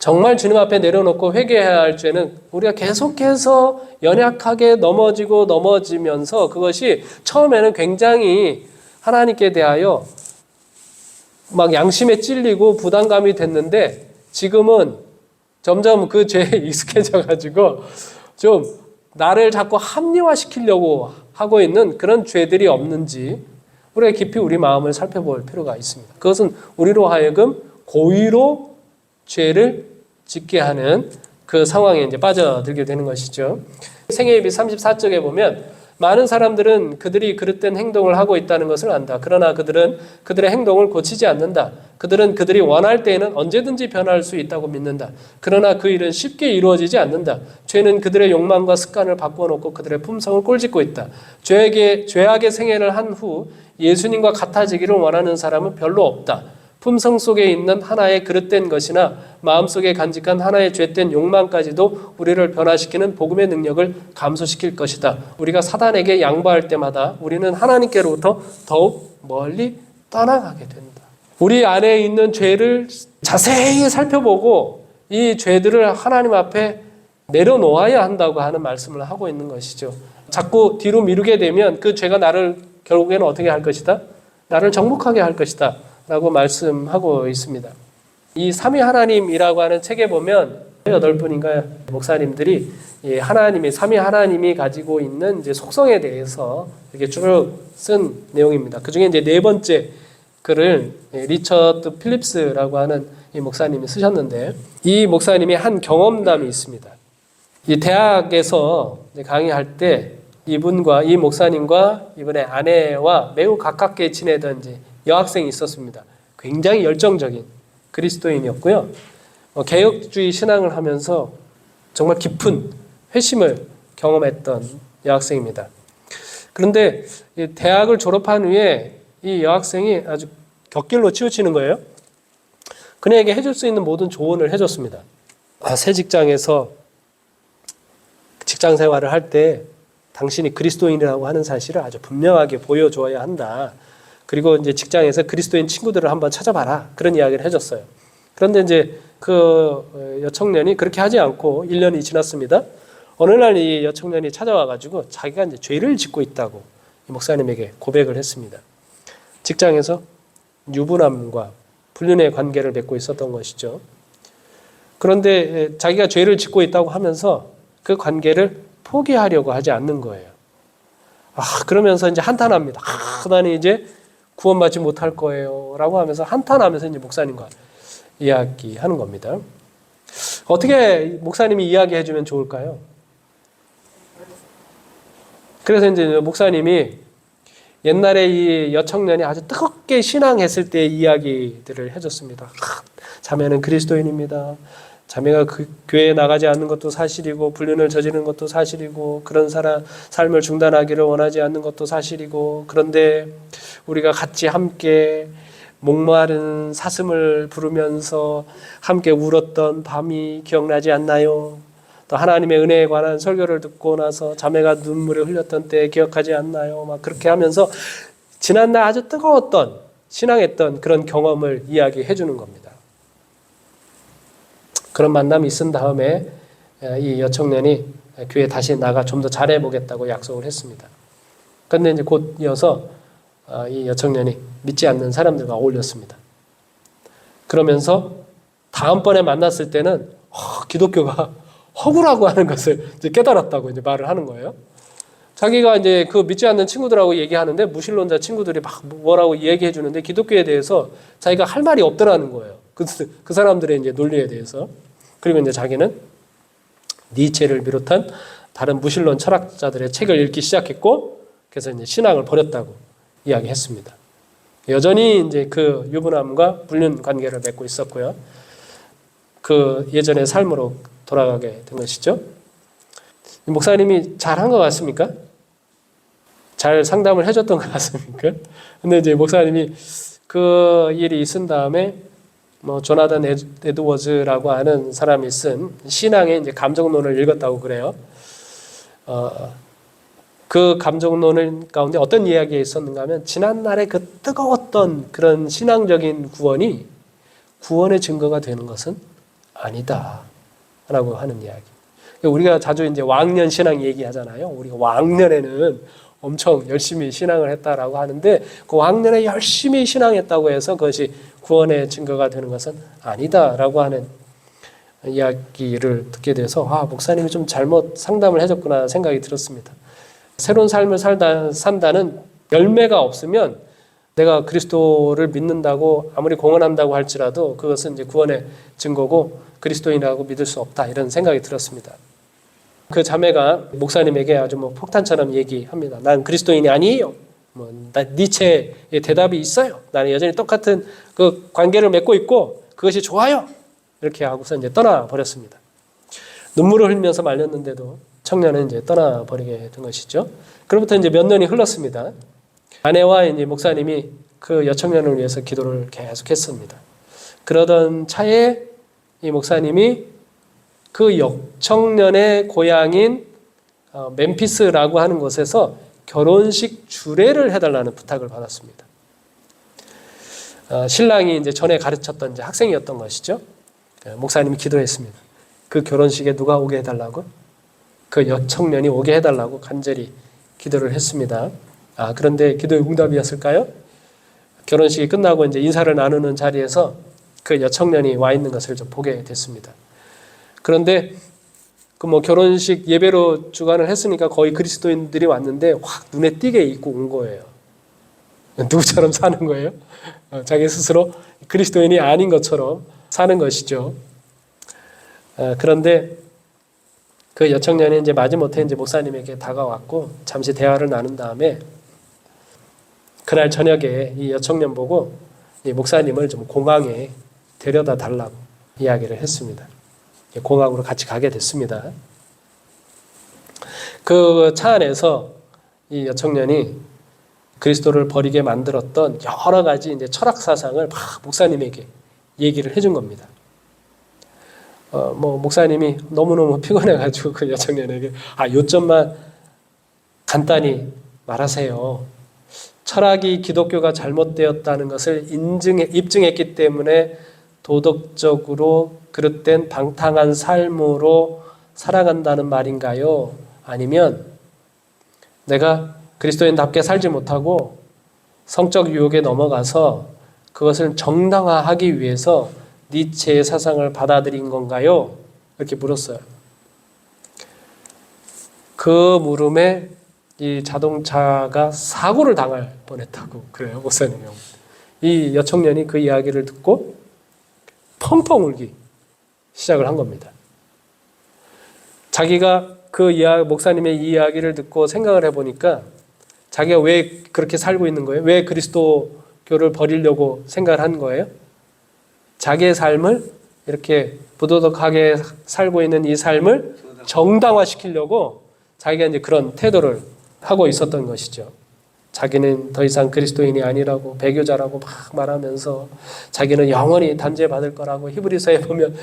정말 주님 앞에 내려놓고 회개해야 할 죄는 우리가 계속해서 연약하게 넘어지면서 그것이 처음에는 굉장히 하나님께 대하여 막 양심에 찔리고 부담감이 됐는데 지금은 점점 그 죄에 익숙해져 가지고 좀 나를 자꾸 합리화시키려고 하고 있는 그런 죄들이 없는지 우리가 깊이 우리 마음을 살펴볼 필요가 있습니다. 그것은 우리로 하여금 고의로 죄를 짓게 하는 그 상황에 이제 빠져들게 되는 것이죠. 생애일기 34쪽에 보면 많은 사람들은 그들이 그릇된 행동을 하고 있다는 것을 안다. 그러나 그들은 그들의 행동을 고치지 않는다. 그들은 그들이 원할 때에는 언제든지 변할 수 있다고 믿는다. 그러나 그 일은 쉽게 이루어지지 않는다. 죄는 그들의 욕망과 습관을 바꿔놓고 그들의 품성을 꼴짓고 있다. 죄악의 생애를 한 후 예수님과 같아지기를 원하는 사람은 별로 없다. 품성 속에 있는 하나의 그릇된 것이나 마음속에 간직한 하나의 죄된 욕망까지도 우리를 변화시키는 복음의 능력을 감소시킬 것이다. 우리가 사단에게 양보할 때마다 우리는 하나님께로부터 더욱 멀리 떠나가게 된다. 우리 안에 있는 죄를 자세히 살펴보고 이 죄들을 하나님 앞에 내려놓아야 한다고 하는 말씀을 하고 있는 것이죠. 자꾸 뒤로 미루게 되면 그 죄가 나를 결국에는 어떻게 할 것이다? 나를 정복하게 할 것이다 라고 말씀하고 있습니다. 이 삼위 하나님이라고 하는 책에 보면 8분인가 목사님들이 하나님이 삼위 하나님이 가지고 있는 이제 속성에 대해서 이렇게 쭉 쓴 내용입니다. 그 중에 이제 네 번째 글을 리처드 필립스라고 하는 이 목사님이 쓰셨는데 이 목사님이 한 경험담이 있습니다. 이 대학에서 강의할 때 이 목사님과 이분의 아내와 매우 가깝게 지내던 이제 여학생이 있었습니다. 굉장히 열정적인 그리스도인이었고요. 개혁주의 신앙을 하면서 정말 깊은 회심을 경험했던 여학생입니다. 그런데 대학을 졸업한 후에 이 여학생이 아주 곁길로 치우치는 거예요. 그녀에게 해줄 수 있는 모든 조언을 해줬습니다. 새 직장에서 직장 생활을 할 때 당신이 그리스도인이라고 하는 사실을 아주 분명하게 보여줘야 한다. 그리고 이제 직장에서 그리스도인 친구들을 한번 찾아봐라. 그런 이야기를 해줬어요. 그런데 이제 그 여청년이 그렇게 하지 않고 1년이 지났습니다. 어느 날 이 여청년이 찾아와가지고 자기가 이제 죄를 짓고 있다고 이 목사님에게 고백을 했습니다. 직장에서 유부남과 불륜의 관계를 맺고 있었던 것이죠. 그런데 자기가 죄를 짓고 있다고 하면서 그 관계를 포기하려고 하지 않는 거예요. 그러면서 이제 한탄합니다. 나는 이제 구원받지 못할 거예요. 라고 하면서 한탄하면서 이제 목사님과 이야기하는 겁니다. 어떻게 목사님이 이야기해 주면 좋을까요? 그래서 이제 목사님이 옛날에 이 여청년이 아주 뜨겁게 신앙했을 때의 이야기들을 해줬습니다. 자매는 그리스도인입니다. 자매가 그 교회에 나가지 않는 것도 사실이고 불륜을 저지르는 것도 사실이고 그런 삶을 중단하기를 원하지 않는 것도 사실이고, 그런데 우리가 같이 함께 목마른 사슴을 부르면서 함께 울었던 밤이 기억나지 않나요? 또 하나님의 은혜에 관한 설교를 듣고 나서 자매가 눈물을 흘렸던 때 기억하지 않나요? 막 그렇게 하면서 지난날 아주 뜨거웠던 신앙했던 그런 경험을 이야기해 주는 겁니다. 그런 만남이 있은 다음에 이 여청년이 교회에 다시 나가 좀 더 잘해보겠다고 약속을 했습니다. 그런데 이제 곧 이어서 이 여청년이 믿지 않는 사람들과 어울렸습니다. 그러면서 다음번에 만났을 때는 기독교가 허구라고 하는 것을 이제 깨달았다고 이제 말을 하는 거예요. 자기가 이제 그 믿지 않는 친구들하고 얘기하는데 무신론자 친구들이 막 뭐라고 얘기해 주는데 기독교에 대해서 자기가 할 말이 없더라는 거예요. 그 사람들의 이제 논리에 대해서. 그리고 이제 자기는 니체를 비롯한 다른 무신론 철학자들의 책을 읽기 시작했고, 그래서 이제 신앙을 버렸다고 이야기했습니다. 여전히 이제 그 유부남과 불륜 관계를 맺고 있었고요. 그 예전의 삶으로 돌아가게 된 것이죠. 목사님이 잘한 것 같습니까? 잘 상담을 해줬던 것 같습니까? 근데 이제 목사님이 그 일이 있은 다음에 조나단 에드워즈라고 하는 사람이 쓴 신앙의 이제 감정론을 읽었다고 그래요. 그 감정론 가운데 어떤 이야기가 있었는가 하면 지난날의 그 뜨거웠던 그런 신앙적인 구원이 구원의 증거가 되는 것은 아니다 라고 하는 이야기. 우리가 자주 이제 왕년 신앙 얘기하잖아요. 우리가 왕년에는 엄청 열심히 신앙을 했다라고 하는데 그 왕년에 열심히 신앙했다고 해서 그것이 구원의 증거가 되는 것은 아니다라고 하는 이야기를 듣게 돼서 목사님이 좀 잘못 상담을 해줬구나 생각이 들었습니다. 새로운 삶을 산다는 열매가 없으면 내가 그리스도를 믿는다고 아무리 공언한다고 할지라도 그것은 이제 구원의 증거고 그리스도인이라고 믿을 수 없다, 이런 생각이 들었습니다. 그 자매가 목사님에게 아주 폭탄처럼 얘기합니다. 난 그리스도인이 아니에요. 니체의 대답이 있어요. 나는 여전히 똑같은 그 관계를 맺고 있고 그것이 좋아요. 이렇게 하고서 이제 떠나버렸습니다. 눈물을 흘리면서 말렸는데도 청년은 이제 떠나버리게 된 것이죠. 그로부터 이제 몇 년이 흘렀습니다. 아내와 이제 목사님이 그 여청년을 위해서 기도를 계속했습니다. 그러던 차에 이 목사님이 그 여청년의 고향인 멤피스라고 하는 곳에서 결혼식 주례를 해달라는 부탁을 받았습니다. 신랑이 이제 전에 가르쳤던 이제 학생이었던 것이죠. 목사님이 기도했습니다. 그 결혼식에 누가 오게 해달라고? 그 여청년이 오게 해달라고 간절히 기도를 했습니다. 그런데 기도의 응답이었을까요? 결혼식이 끝나고 이제 인사를 나누는 자리에서 그 여청년이 와 있는 것을 좀 보게 됐습니다. 그런데 그 결혼식 예배로 주관을 했으니까 거의 그리스도인들이 왔는데 확 눈에 띄게 입고 온 거예요. 누구처럼 사는 거예요? 자기 스스로 그리스도인이 아닌 것처럼 사는 것이죠. 그런데 그 여청년이 이제 마지못해 이제 목사님에게 다가왔고 잠시 대화를 나눈 다음에 그날 저녁에 이 여청년 보고 이 목사님을 좀 공항에 데려다 달라고 이야기를 했습니다. 공항으로 같이 가게 됐습니다. 그 차 안에서 이 여청년이 그리스도를 버리게 만들었던 여러 가지 이제 철학 사상을 막 목사님에게 얘기를 해준 겁니다. 목사님이 너무너무 피곤해가지고 그 여청년에게 요점만 간단히 말하세요. 철학이 기독교가 잘못되었다는 것을 입증했기 때문에 도덕적으로 그릇된 방탕한 삶으로 살아간다는 말인가요? 아니면 내가 그리스도인답게 살지 못하고 성적 유혹에 넘어가서 그것을 정당화하기 위해서 니체의 사상을 받아들인 건가요? 이렇게 물었어요. 그 물음에 이 자동차가 사고를 당할 뻔했다고 그래요, 목사님이. 이 여청년이 그 이야기를 듣고 펑펑 울기 시작을 한 겁니다. 자기가 그 목사님의 이야기를 듣고 생각을 해보니까 자기가 왜 그렇게 살고 있는 거예요? 왜 그리스도교를 버리려고 생각을 한 거예요? 자기의 삶을 이렇게 부도덕하게 살고 있는 이 삶을 정당화시키려고 자기가 이제 그런 태도를 하고 있었던 것이죠. 자기는 더 이상 그리스도인이 아니라고 배교자라고 막 말하면서 자기는 영원히 단죄받을 거라고 히브리서에 보면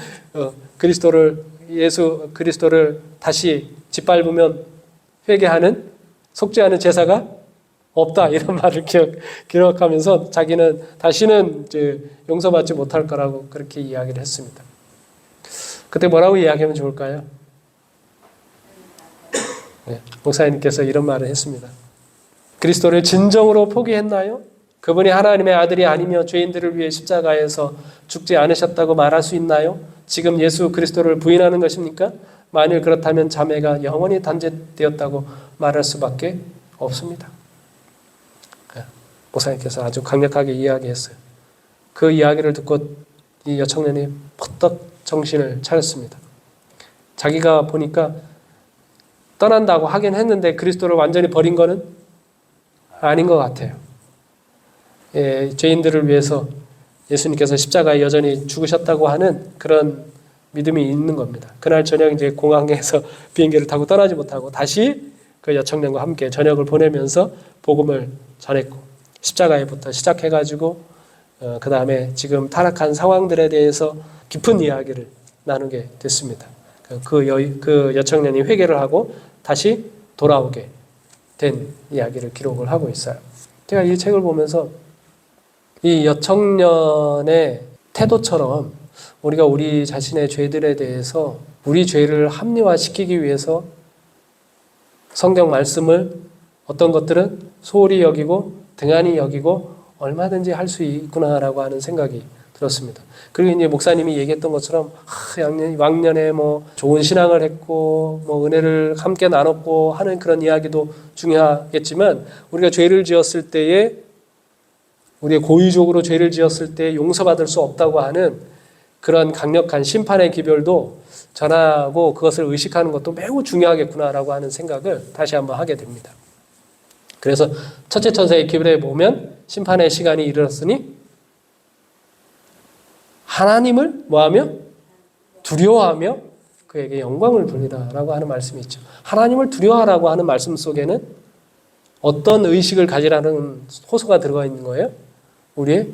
예수 그리스도를 다시 짓밟으면 회개하는 속죄하는 제사가 없다 이런 말을 기록하면서 자기는 다시는 이제 용서받지 못할 거라고 그렇게 이야기를 했습니다. 그때 뭐라고 이야기하면 좋을까요? 네, 목사님께서 이런 말을 했습니다. 그리스도를 진정으로 포기했나요? 그분이 하나님의 아들이 아니며 죄인들을 위해 십자가에서 죽지 않으셨다고 말할 수 있나요? 지금 예수 그리스도를 부인하는 것입니까? 만일 그렇다면 자매가 영원히 단죄되었다고 말할 수밖에 없습니다. 목사님께서 아주 강력하게 이야기했어요. 그 이야기를 듣고 이 여청년이 퍼뜩 정신을 차렸습니다. 자기가 보니까 떠난다고 하긴 했는데 그리스도를 완전히 버린 거는 아닌 것 같아요. 예, 죄인들을 위해서 예수님께서 십자가에 여전히 죽으셨다고 하는 그런 믿음이 있는 겁니다. 그날 저녁 이제 공항에서 비행기를 타고 떠나지 못하고 다시 그 여청년과 함께 저녁을 보내면서 복음을 전했고 십자가에부터 시작해가지고 그 다음에 지금 타락한 상황들에 대해서 깊은 이야기를 나누게 됐습니다. 그 여청년이 회개를 하고 다시 돌아오게 된 이야기를 기록을 하고 있어요. 제가 이 책을 보면서 이 여청년의 태도처럼 우리가 우리 자신의 죄들에 대해서 우리 죄를 합리화시키기 위해서 성경 말씀을 어떤 것들은 소홀히 여기고 등한히 여기고 얼마든지 할 수 있구나라고 하는 생각이 들었습니다. 그리고 이제 목사님이 얘기했던 것처럼 왕년에 뭐 좋은 신앙을 했고 뭐 은혜를 함께 나눴고 하는 그런 이야기도 중요하겠지만 우리가 죄를 지었을 때에 우리의 고의적으로 죄를 지었을 때 용서받을 수 없다고 하는 그런 강력한 심판의 기별도 전하고 그것을 의식하는 것도 매우 중요하겠구나라고 하는 생각을 다시 한번 하게 됩니다. 그래서 첫째 천사의 기별에 보면 심판의 시간이 이르렀으니 하나님을 뭐하며? 두려워하며 그에게 영광을 돌리라라고 하는 말씀이 있죠. 하나님을 두려워하라고 하는 말씀 속에는 어떤 의식을 가지라는 호소가 들어가 있는 거예요? 우리의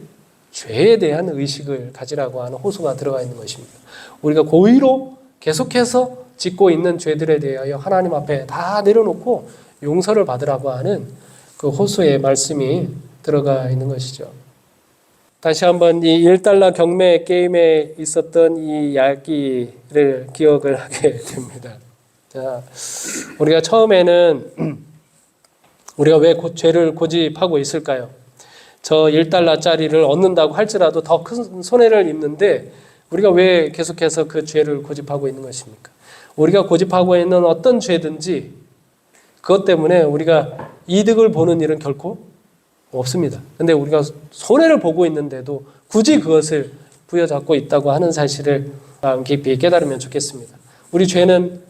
죄에 대한 의식을 가지라고 하는 호소가 들어가 있는 것입니다. 우리가 고의로 계속해서 짓고 있는 죄들에 대하여 하나님 앞에 다 내려놓고 용서를 받으라고 하는 그 호소의 말씀이 들어가 있는 것이죠. 다시 한번 이 1달러 경매 게임에 있었던 이 이야기를 기억을 하게 됩니다. 자, 우리가 처음에는 우리가 왜 죄를 고집하고 있을까요? 저 1달러짜리를 얻는다고 할지라도 더 큰 손해를 입는데 우리가 왜 계속해서 그 죄를 고집하고 있는 것입니까? 우리가 고집하고 있는 어떤 죄든지 그것 때문에 우리가 이득을 보는 일은 결코 없습니다. 근데 우리가 손해를 보고 있는데도 굳이 그것을 부여잡고 있다고 하는 사실을 마음 깊이 깨달으면 좋겠습니다. 우리 죄는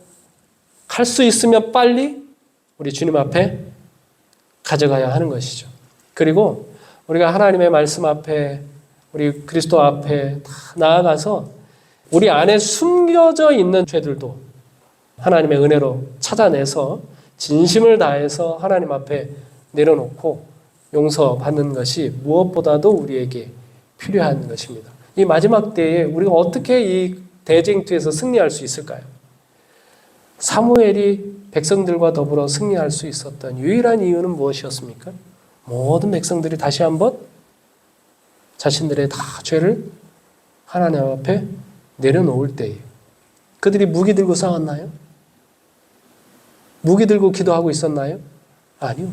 할 수 있으면 빨리 우리 주님 앞에 가져가야 하는 것이죠. 그리고 우리가 하나님의 말씀 앞에 우리 그리스도 앞에 다 나아가서 우리 안에 숨겨져 있는 죄들도 하나님의 은혜로 찾아내서 진심을 다해서 하나님 앞에 내려놓고 용서받는 것이 무엇보다도 우리에게 필요한 것입니다. 이 마지막 때에 우리가 어떻게 이 대쟁투에서 승리할 수 있을까요? 사무엘이 백성들과 더불어 승리할 수 있었던 유일한 이유는 무엇이었습니까? 모든 백성들이 다시 한번 자신들의 다 죄를 하나님 앞에 내려놓을 때에 그들이 무기 들고 싸웠나요? 무기 들고 기도하고 있었나요? 아니요.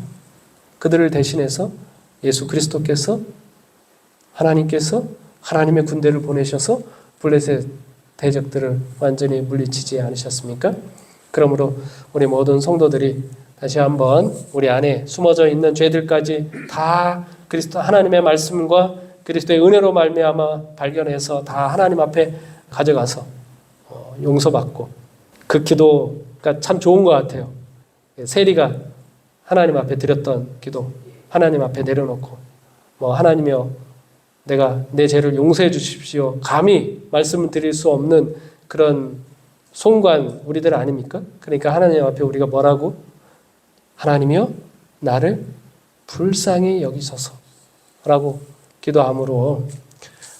그들을 대신해서 예수 그리스도께서 하나님께서 하나님의 군대를 보내셔서 블레셋 대적들을 완전히 물리치지 않으셨습니까? 그러므로 우리 모든 성도들이 다시 한번 우리 안에 숨어져 있는 죄들까지 다 그리스도 하나님의 말씀과 그리스도의 은혜로 말미암아 발견해서 다 하나님 앞에 가져가서 용서받고 그 기도가 참 좋은 것 같아요. 세리가 하나님 앞에 드렸던 기도, 하나님 앞에 내려놓고 뭐 하나님이여 내가 내 죄를 용서해 주십시오. 감히 말씀을 드릴 수 없는 그런 송구한 우리들 아닙니까? 그러니까 하나님 앞에 우리가 뭐라고? 하나님이여 나를 불쌍히 여기소서라고 기도함으로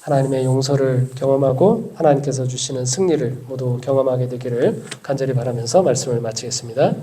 하나님의 용서를 경험하고 하나님께서 주시는 승리를 모두 경험하게 되기를 간절히 바라면서 말씀을 마치겠습니다.